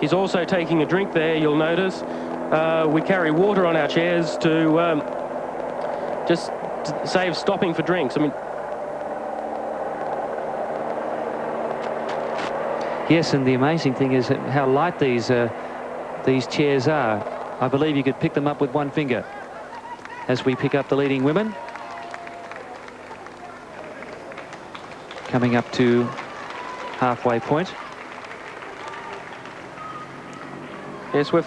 He's also taking a drink there, you'll notice. We carry water on our chairs to just save stopping for drinks. I mean, yes, and the amazing thing is how light these chairs are. I believe you could pick them up with one finger. As we pick up the leading women, coming up to halfway point. Yes, we're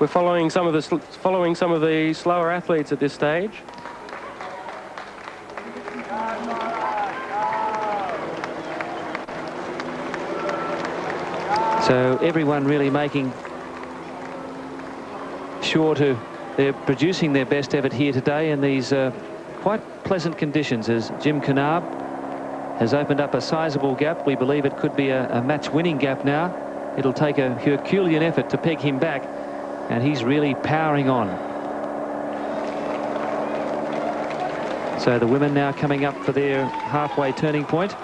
following some of the slower athletes at this stage. So everyone really making sure they're producing their best effort here today in these quite pleasant conditions, as Jim Knaab has opened up a sizable gap. We believe it could be a match-winning gap now. It'll take a Herculean effort to peg him back, and he's really powering on. So the women now coming up for their halfway turning point,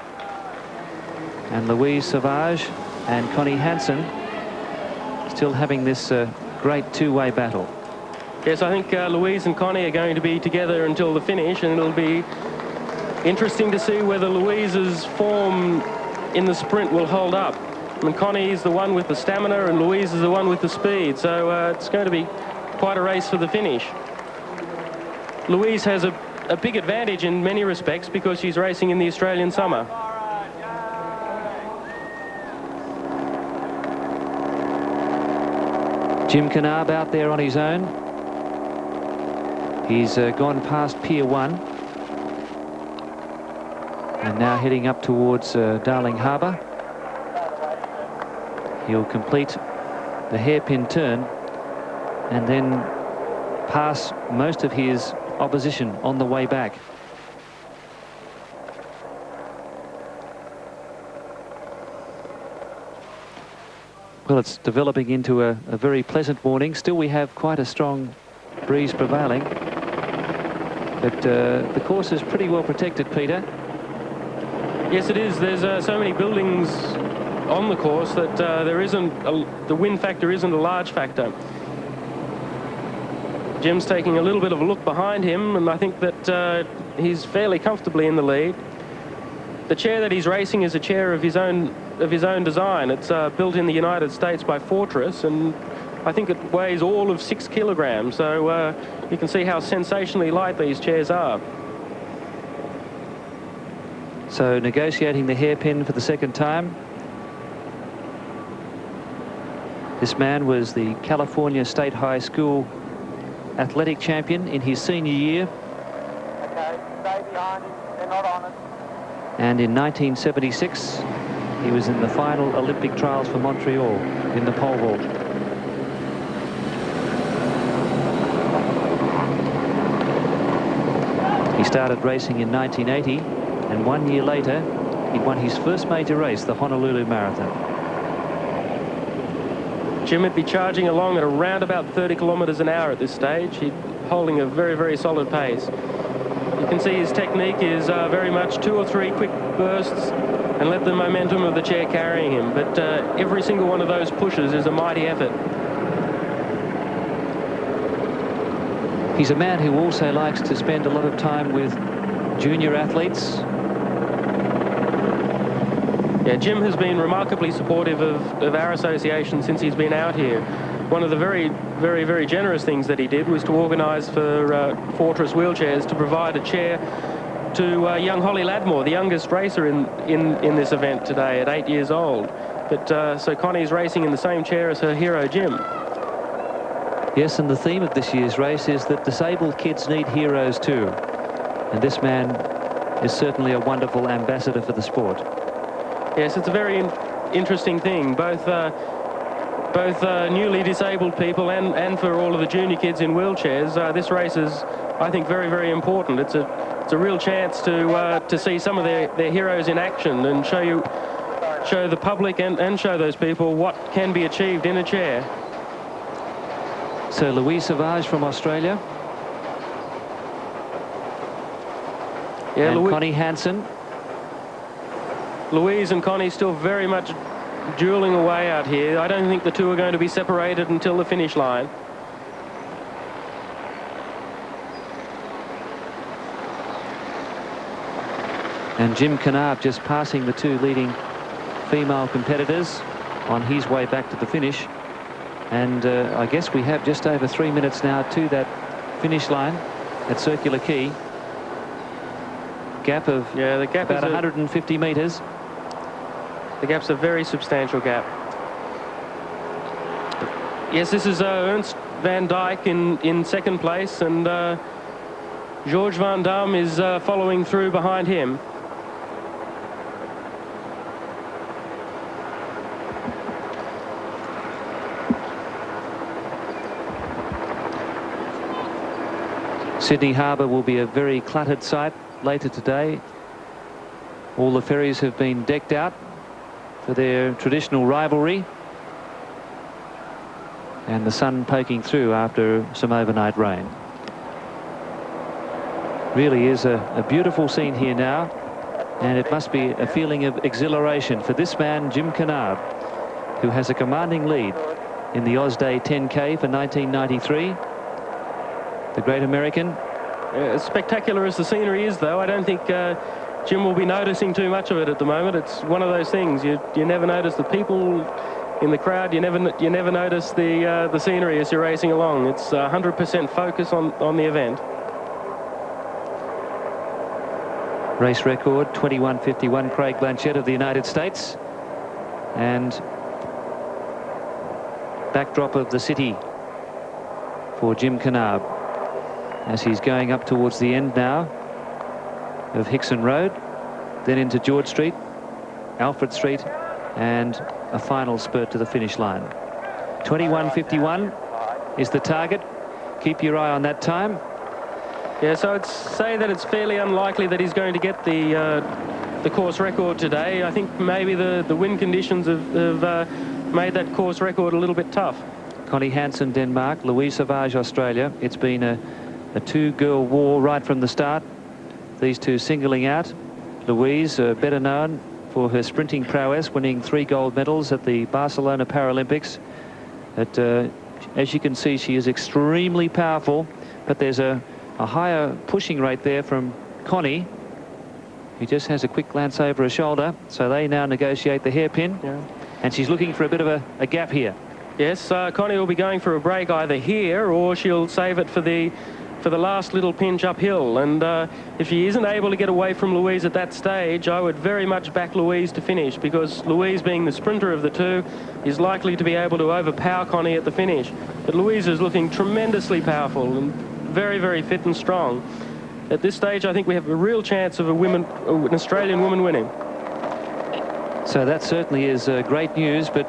and Louise Sauvage and Connie Hansen still having this great two-way battle. Yes, I think Louise and Connie are going to be together until the finish, and it'll be interesting to see whether Louise's form in the sprint will hold up. I mean, Connie is the one with the stamina and Louise is the one with the speed, so it's going to be quite a race for the finish. Louise has a big advantage in many respects because she's racing in the Australian summer. Jim Knaab out there on his own. He's gone past Pier 1 and now heading up towards Darling Harbour. He'll complete the hairpin turn and then pass most of his opposition on the way back. Well, it's developing into a very pleasant morning. Still, we have quite a strong breeze prevailing, but the course is pretty well protected, Peter. Yes, it is. There's so many buildings on the course that the wind factor isn't a large factor. Jim's taking a little bit of a look behind him, and I think that he's fairly comfortably in the lead. The chair that he's racing is a chair of his own design. It's built in the United States by Fortress, and I think it weighs all of 6 kilograms. So you can see how sensationally light these chairs are. So negotiating the hairpin for the second time. This man was the California State High School athletic champion in his senior year. Okay, stay behind him. They're not on it. And in 1976, he was in the final Olympic trials for Montreal in the pole vault. He started racing in 1980, and 1 year later, he won his first major race, the Honolulu Marathon. Jim would be charging along at around about 30 kilometers an hour at this stage. He's holding a very, very solid pace. You can see his technique is very much 2 or 3 quick bursts and let the momentum of the chair carrying him. But every single one of those pushes is a mighty effort. He's a man who also likes to spend a lot of time with junior athletes. Yeah, Jim has been remarkably supportive of our association since he's been out here. One of the very, very, very generous things that he did was to organise for Fortress Wheelchairs to provide a chair to young Holly Ladmore, the youngest racer in this event today at 8 years old. But so Connie's racing in the same chair as her hero, Jim. Yes, and the theme of this year's race is that disabled kids need heroes too. And this man is certainly a wonderful ambassador for the sport. Yes, it's a very interesting thing, both newly disabled people and for all of the junior kids in wheelchairs. This race is, I think, very, very important. It's a real chance to see some of their heroes in action and show the public and show those people what can be achieved in a chair. So Louise Sauvage from Australia. Yeah, and Connie Hansen. Louise and Connie still very much dueling away out here. I don't think the two are going to be separated until the finish line. And Jim Knaap just passing the two leading female competitors on his way back to the finish. And I guess we have just over 3 minutes now to that finish line at Circular Quay. Gap of the gap about is 150 metres. The gap's a very substantial gap. Yes, this is Ernst van Dijk in second place, and George van Dam is following through behind him. Sydney Harbour will be a very cluttered sight later today. All the ferries have been decked out for their traditional rivalry, and the sun poking through after some overnight rain. Really is a beautiful scene here now, and it must be a feeling of exhilaration for this man, Jim Knaap, who has a commanding lead in the Ausday 10K for 1993. The great American. As spectacular as the scenery is, though, I don't think Jim will be noticing too much of it at the moment. It's one of those things. You never notice the people in the crowd. You never notice the scenery as you're racing along. It's 100% focus on the event. Race record 21:51. Craig Blanchett of the United States, and backdrop of the city for Jim Knaap as he's going up towards the end now of Hickson Road, then into George Street, Alfred Street, and a final spurt to the finish line. 21:51 is the target. Keep your eye on that time. Yeah, so I'd say that it's fairly unlikely that he's going to get the course record today. I think maybe the wind conditions have made that course record a little bit tough. Connie Hansen, Denmark. Louise Savage, Australia. It's been a two-girl war right from the start. These two singling out. Louise, better known for her sprinting prowess, winning 3 gold medals at the Barcelona Paralympics. But as you can see, she is extremely powerful, but there's a higher pushing rate there from Connie, who just has a quick glance over her shoulder. So they now negotiate the hairpin, and she's looking for a bit of a gap here. Yes, Connie will be going for a break either here, or she'll save it for the last little pinch uphill. And if she isn't able to get away from Louise at that stage, I would very much back Louise to finish, because Louise, being the sprinter of the two, is likely to be able to overpower Connie at the finish. But Louise is looking tremendously powerful and very, very fit and strong. At this stage, I think we have a real chance of an Australian woman winning. So that certainly is great news, but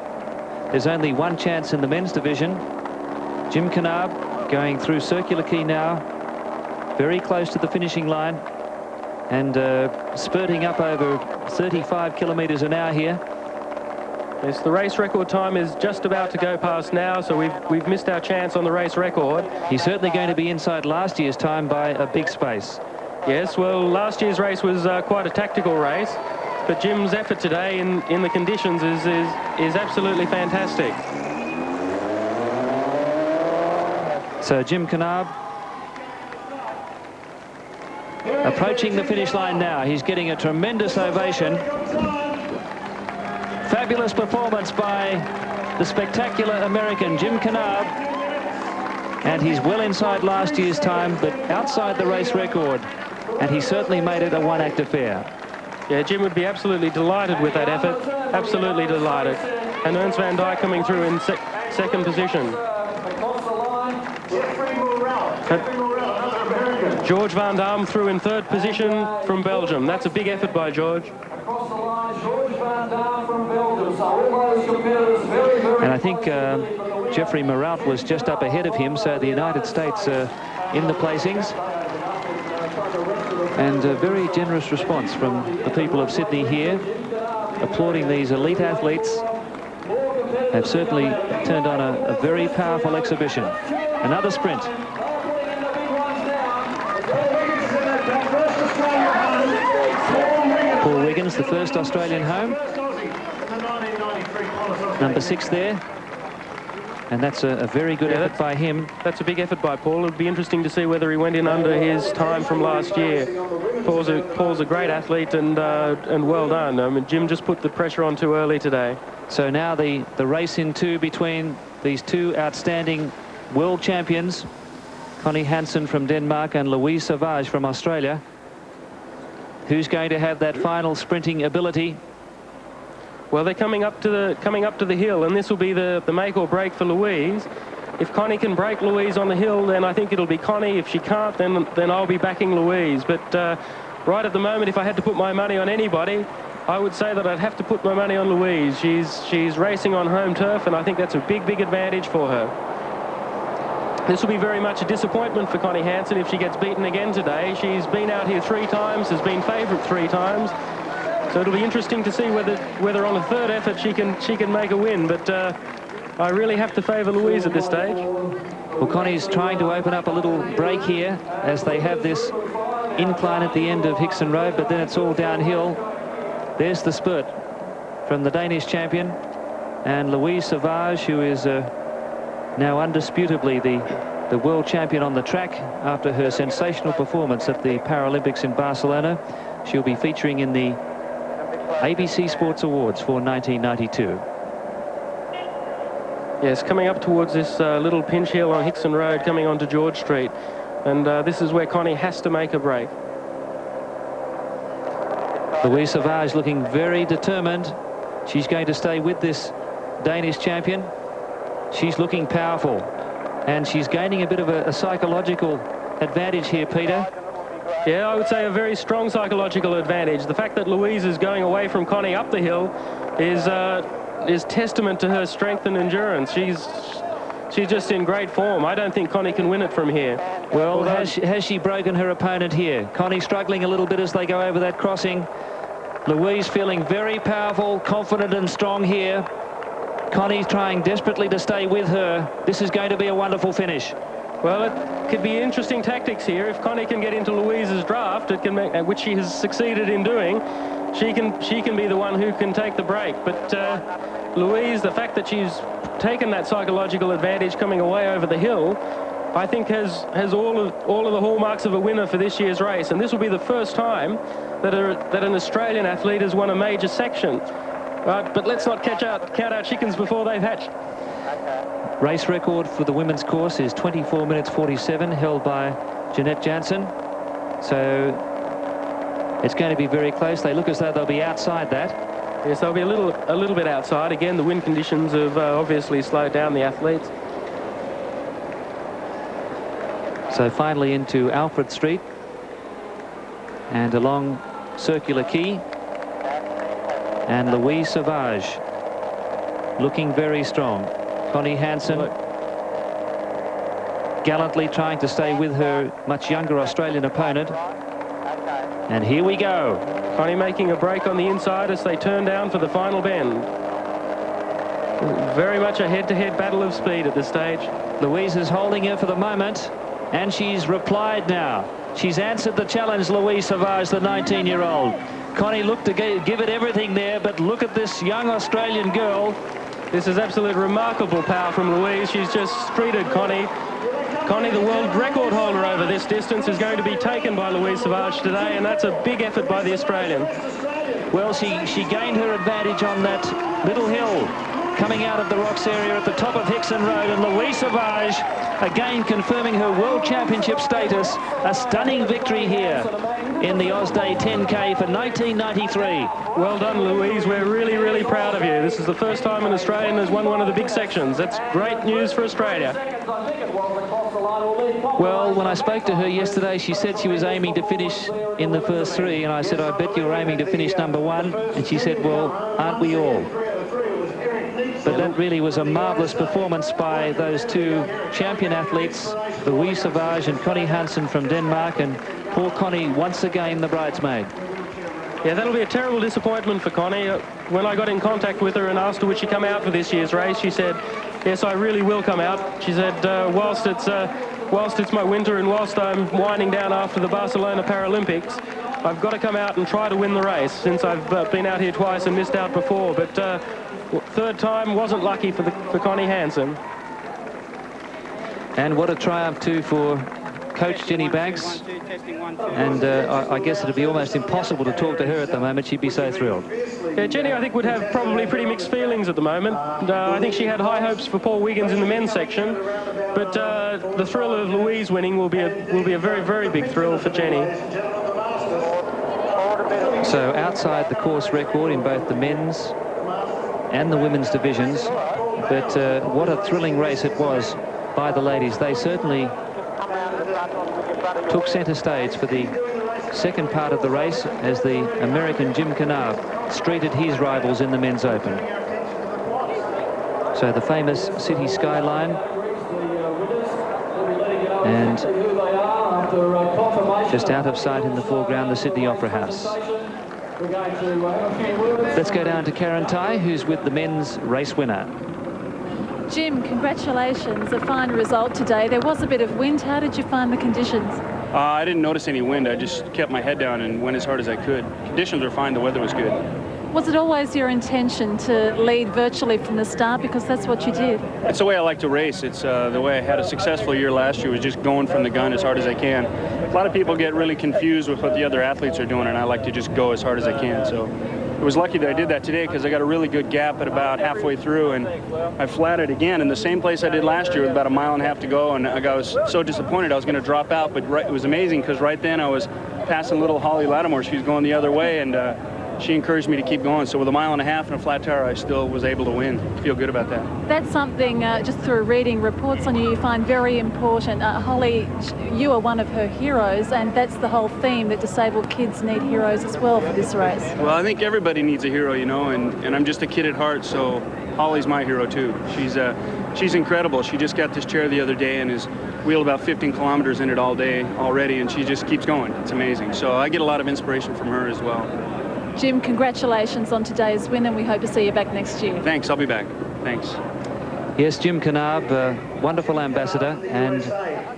there's only one chance in the men's division. Jim Knaap going through Circular Quay now, very close to the finishing line, and spurting up over 35 kilometres an hour here. Yes, the race record time is just about to go past now, so we've missed our chance on the race record. He's certainly going to be inside last year's time by a big space. Yes, well, last year's race was quite a tactical race, but Jim's effort today in the conditions is absolutely fantastic. So Jim Knaap approaching the finish line now. He's getting a tremendous ovation. Fabulous performance by the spectacular American Jim Knaap, and he's well inside last year's time, but outside the race record, and he certainly made it a one-act affair. Yeah, Jim would be absolutely delighted with that effort, absolutely delighted. And Ernst van Dijk coming through in second position. George van Dam through in third position from Belgium. That's a big effort by George. And I think Jeffrey Moraut was just up ahead of him, so the United States in the placings. And a very generous response from the people of Sydney here, applauding these elite athletes. Have certainly turned on a very powerful exhibition. Another sprint. Paul Wiggins Higgins, the first Australian home. Number 6 there. And that's a very good effort by him. That's a big effort by Paul. It'd be interesting to see whether he went in under his time from last year. Paul's a great athlete, and well done. I mean, Jim just put the pressure on too early today. So now the race in two between these two outstanding world champions, Connie Hansen from Denmark and Louise Savage from Australia. Who's going to have that final sprinting ability? Well, they're coming up to the hill, and this will be the make or break for Louise. If Connie can break Louise on the hill, then I think it'll be Connie. If she can't, then I'll be backing Louise. But right at the moment, if I had to put my money on anybody, I would say that I'd have to put my money on Louise. She's racing on home turf, and I think that's a big advantage for her. This will be very much a disappointment for Connie Hansen if she gets beaten again today. She's been out here 3 times, has been favourite 3 times. So it'll be interesting to see whether on a third effort she can make a win. But I really have to favour Louise at this stage. Well, Connie's trying to open up a little break here as they have this incline at the end of Hickson Road, but then it's all downhill. There's the spurt from the Danish champion, and Louise Savage, who is now undisputably the world champion on the track after her sensational performance at the Paralympics in Barcelona. She'll be featuring in the ABC Sports Awards for 1992. Yes, coming up towards this little pinch hill on Hickson Road, coming onto George Street, and this is where Connie has to make a break. Louise Savage looking very determined. She's going to stay with this Danish champion. She's looking powerful, and she's gaining a bit of a psychological advantage here, Peter. Yeah, I would say a very strong psychological advantage. The fact that Louise is going away from Connie up the hill is testament to her strength and endurance. She's just in great form. I don't think Connie can win it from here. Well, has she broken her opponent here? Connie struggling a little bit as they go over that crossing. Louise feeling very powerful, confident and strong here. Connie trying desperately to stay with her. This is going to be a wonderful finish. Well, it could be interesting tactics here. If Connie can get into Louise's draft, it can make, which she has succeeded in doing, she can be the one who can take the break. But Louise, the fact that she's taken that psychological advantage coming away over the hill, I think has all of the hallmarks of a winner for this year's race. And this will be the first time that an Australian athlete has won a major section. But let's not count out chickens before they've hatched. Race record for the women's course is 24 minutes 47, held by Jeanette Jansen. So it's going to be very close. They look as though they'll be outside that. Yes, they'll be a little bit outside. Again, the wind conditions have obviously slowed down the athletes. So finally into Alfred Street and along Circular Quay. And Louise Savage looking very strong. Connie Hansen gallantly trying to stay with her much younger Australian opponent. And here we go. Connie making a break on the inside as they turn down for the final bend. Very much a head-to-head battle of speed at this stage. Louise is holding her for the moment, and she's replied now. She's answered the challenge, Louise Savage, the 19-year-old. Connie looked to give it everything there, but look at this young Australian girl. This is absolute remarkable power from Louise. She's just streeted Connie. Connie, the world record holder over this distance, is going to be taken by Louise Savage today, and that's a big effort by the Australian. Well, she gained her advantage on that little hill coming out of the rocks area at the top of Hickson Road, and Louise Savage again confirming her world championship status. A stunning victory here in the Ausday 10K for 1993. Well done, Louise. We're really proud of you. This is the first time an Australian has won one of the big sections. That's great news for Australia. Well, when I spoke to her yesterday, she said she was aiming to finish in the first 3, and I said, I bet you're aiming to finish number 1. And she said, well, aren't we all? But that really was a marvellous performance by those two champion athletes, Louise Savage and Connie Hansen from Denmark, and poor Connie once again the bridesmaid. Yeah, that'll be a terrible disappointment for Connie. When I got in contact with her and asked her would she come out for this year's race, she said, yes, I really will come out. She said, whilst it's my winter and whilst I'm winding down after the Barcelona Paralympics, I've got to come out and try to win the race, since I've been out here twice and missed out before. But third time wasn't lucky for Connie Hansen. And what a triumph too for Coach Jenny Banks. And I guess it'd be almost impossible to talk to her at the moment. She'd be so thrilled. Yeah, Jenny, I think, would have probably pretty mixed feelings at the moment. I think she had high hopes for Paul Wiggins in the men's section, but the thrill of Louise winning will be a very, very big thrill for Jenny. So outside the course record in both the men's and the women's divisions, but what a thrilling race it was by the ladies. They certainly took centre stage for the second part of the race as the American Jim Canard streeted his rivals in the men's open. So the famous city skyline, and just out of sight in the foreground, the Sydney Opera House. Let's go down to Karen Tai, who's with the men's race winner. Jim, congratulations, a fine result today. There was a bit of wind. How did you find the conditions? I didn't notice any wind. I just kept my head down and went as hard as I could. Conditions were fine. The weather was good. Was it always your intention to lead virtually from the start, because that's what you did? It's the way I like to race. It's the way I had a successful year last year, was just going from the gun as hard as I can. A lot of people get really confused with what the other athletes are doing, and I like to just go as hard as I can. So I was lucky that I did that today, because I got a really good gap at about halfway through, and I flatted again in the same place I did last year with about 1.5 miles to go, and I was so disappointed I was going to drop out, but it was amazing, because right then I was passing little Holly Lattimore. She was going the other way, and she encouraged me to keep going. So with 1.5 miles and a flat tire, I still was able to win. Feel good about that. That's something, just through reading reports on you find very important. Holly, you are one of her heroes, and that's the whole theme, that disabled kids need heroes as well for this race. Well, I think everybody needs a hero, you know, and I'm just a kid at heart, so Holly's my hero too. She's incredible. She just got this chair the other day and has wheeled about 15 kilometers in it all day already, and she just keeps going. It's amazing. So I get a lot of inspiration from her as well. Jim, congratulations on today's win, and we hope to see you back next year. Thanks, I'll be back. Thanks. Yes, Jim Canard, wonderful ambassador, and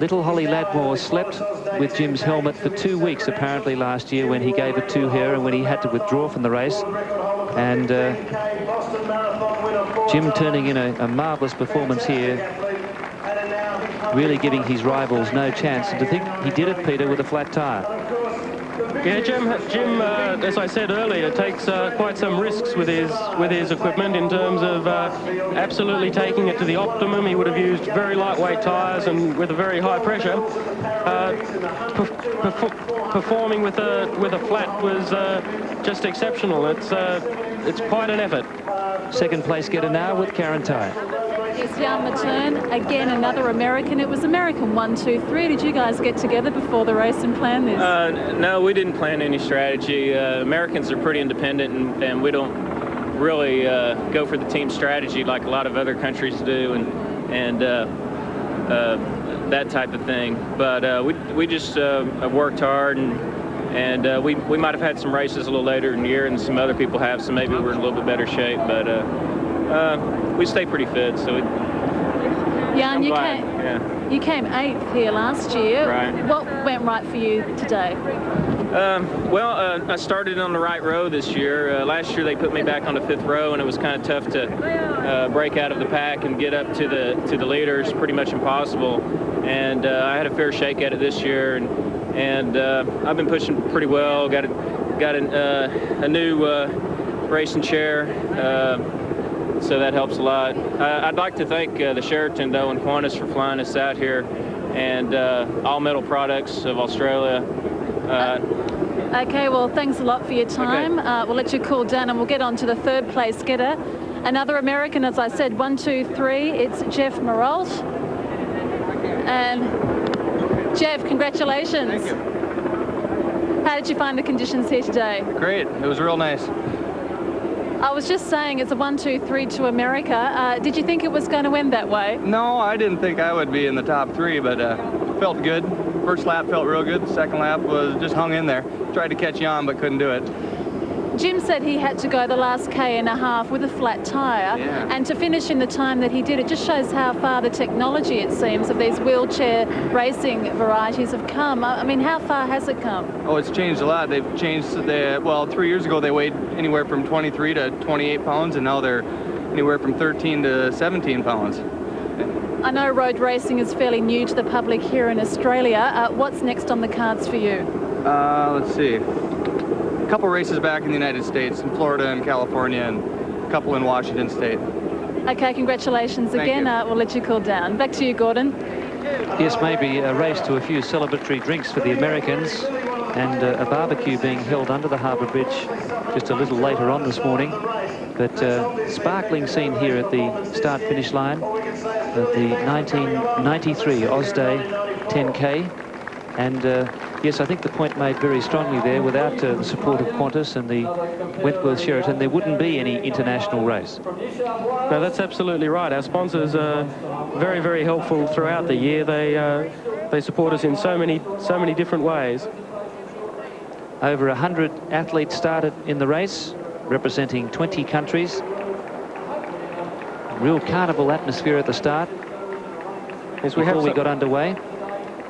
little Holly Lattimore slept with Jim's helmet for 2 weeks apparently last year when he gave it to her and when he had to withdraw from the race. And Jim turning in a marvellous performance here, really giving his rivals no chance. And to think he did it, Peter, with a flat tire. Yeah, Jim, as I said earlier, takes quite some risks with his equipment in terms of absolutely taking it to the optimum. He would have used very lightweight tyres and with a very high pressure. Performing with a flat was just exceptional. It's quite an effort. Second place getter now with Karen Tai. It's Jan Matern, again another American. It was American 1, 2, 3. Did you guys get together before the race and plan this? No, we didn't plan any strategy. Americans are pretty independent, and we don't really go for the team strategy like a lot of other countries do, and that type of thing. But we just worked hard, and we might have had some races a little later in the year, and some other people have, so maybe we're in a little bit better shape. But we stay pretty fit, so Jan, you came 8th here last year. Right. What went right for you today? I started on the right row this year. Last year they put me back on the 5th row, and it was kind of tough to break out of the pack and get up to the leaders. Pretty much impossible. And I had a fair shake at it this year, and I've been pushing pretty well. Got a new racing chair. So that helps a lot. I'd like to thank the Sheraton, though, and Qantas for flying us out here, and All Metal Products of Australia. Okay, well, thanks a lot for your time. Okay. We'll let you cool down, and we'll get on to the 3rd place getter. Another American, as I said, 1, 2, 3. It's Jeff Maralt. And Jeff, congratulations. Thank you. How did you find the conditions here today? Great. It was real nice. I was just saying it's a 1, 2, 3 to America. Did you think it was going to end that way? No, I didn't think I would be in the top 3, but felt good. First lap felt real good. Second lap was just hung in there. Tried to catch you on, but couldn't do it. Jim said he had to go the last K&a-half with a flat tyre, Yeah. and to finish in the time that he did, it just shows how far the technology, it seems, of these wheelchair racing varieties have come. I mean, how far has it come? Oh, it's changed a lot. They've changed. Well, 3 years ago they weighed anywhere from 23 to 28 pounds, and now they're anywhere from 13 to 17 pounds. I know road racing is fairly new to the public here in Australia. What's next on the cards for you? Let's see. A couple races back in the United States, in Florida and California, and a couple in Washington State. Okay, congratulations Thank again. you. We'll let you cool down. Back to you, Gordon. Yes, maybe a race to a few celebratory drinks for the Americans, and a barbecue being held under the Harbour Bridge just a little later on this morning. But sparkling scene here at the start-finish line of the 1993 Ausday 10K. And yes, I think the point made very strongly there, without the support of Qantas and the Wentworth Sheraton, there wouldn't be any international race. No, that's absolutely right. Our sponsors are very, very helpful throughout the year. They support us in so many different ways. Over 100 athletes started in the race, representing 20 countries. Real carnival atmosphere at the start. Yes, Before we got underway.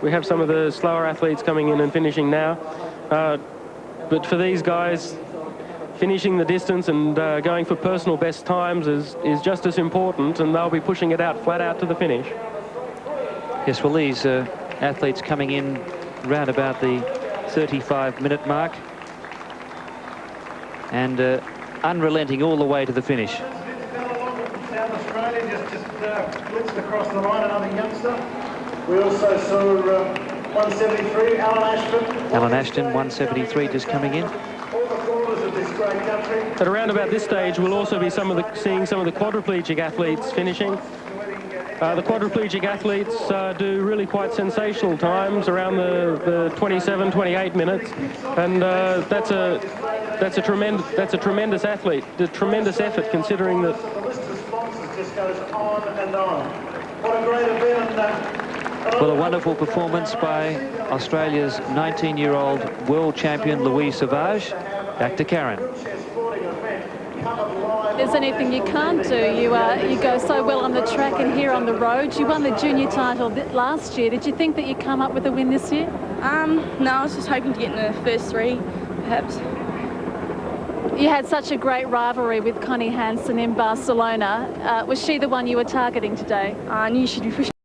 We have some of the slower athletes coming in and finishing now. But for these guys, finishing the distance and going for personal best times is just as important, and they'll be pushing it out flat out to the finish. Yes, well, these athletes coming in round about the 35-minute mark, and unrelenting all the way to the finish. South Australia just blitzed across the line, another youngster. We also saw 173, Alan Ashton. Alan Ashton, 173, just coming in. All the corners of this great country. At around about this stage, we'll also be seeing some of the quadriplegic athletes finishing. The quadriplegic athletes do really quite sensational times around the 27, 28 minutes, and that's a tremendous athlete, a tremendous effort considering that. The list of sponsors just goes on and on. What a great event! Well, a wonderful performance by Australia's 19-year-old world champion Louise Sauvage. Back to Karen. There's anything you can't do. You go so well on the track and here on the road. You won the junior title last year. Did you think that you'd come up with a win this year? No, I was just hoping to get in the first three, perhaps. You had such a great rivalry with Connie Hansen in Barcelona. Was she the one you were targeting today? I knew she'd be pushing